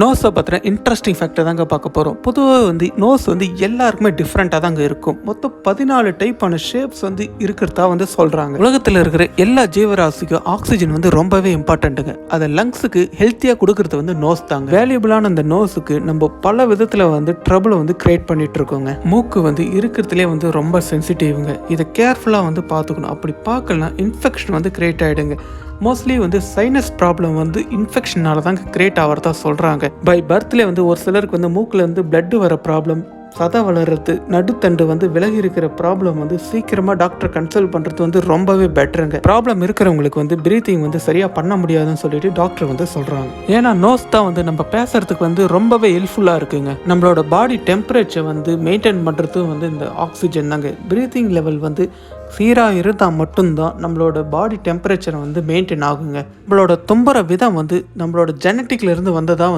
நோஸை பற்றின interesting factor தாங்க பார்க்க போகிறோம். பொதுவாக நோஸ் எல்லாருக்குமே டிஃப்ரெண்ட்டாக தாங்க இருக்கும். மொத்தம் 14 டைப்பான ஷேப்ஸ் இருக்கிறதா சொல்கிறாங்க. உலகத்தில் இருக்கிற எல்லா ஜீவராசிக்கும் ஆக்சிஜன் ரொம்பவே இம்பார்ட்டண்ட்டுங்க. அதை லங்ஸுக்கு ஹெல்த்தியாக கொடுக்கறது நோஸ் தாங்க. வேல்யூபிளான அந்த நோஸுக்கு நம்ம பல விதத்தில் ட்ரபிளை கிரியேட் பண்ணிட்டு இருக்கோங்க. மூக்கு இருக்கிறதுலே ரொம்ப சென்சிட்டிவ்ங்க. இதை கேர்ஃபுல்லாக பார்த்துக்கணும். அப்படி பார்க்கலாம் இன்ஃபெக்ஷன் கிரியேட் ஆகிடுங்க. மோஸ்ட்லி சைனஸ் ப்ராப்ளம் இன்ஃபெக்ஷனால தாங்க கிரியேட் ஆகிறதா சொல்கிறாங்க. பை பர்த்லேயே ஒரு சிலருக்கு மூக்கில் பிளட் வர ப்ராப்ளம், சதை வளர்றது, நடுத்தண்டு விலகி இருக்கிற ப்ராப்ளம் சீக்கிரமாக டாக்டர் கன்சல்ட் பண்ணுறது ரொம்பவே பெட்டருங்க. ப்ராப்ளம் இருக்கிறவங்களுக்கு பிரீத்திங் சரியாக பண்ண முடியாதுன்னு சொல்லிட்டு டாக்டர் சொல்கிறாங்க. ஏன்னா நோஸ் தான் நம்ம பேசுறதுக்கு ரொம்பவே ஹெல்ப்ஃபுல்லாக இருக்குங்க. நம்மளோட பாடி டெம்பரேச்சர் மெயின்டைன் பண்ணுறது இந்த ஆக்சிஜன் தாங்க. பிரீத்திங் லெவல் சீராக இருந்தால் மட்டும்தான் நம்மளோட பாடி டெம்பரேச்சர் மெயின்டைன் ஆகுங்க. நம்மளோட தும்புற விதம் நம்மளோட ஜெனட்டிக்ல இருந்து வந்ததா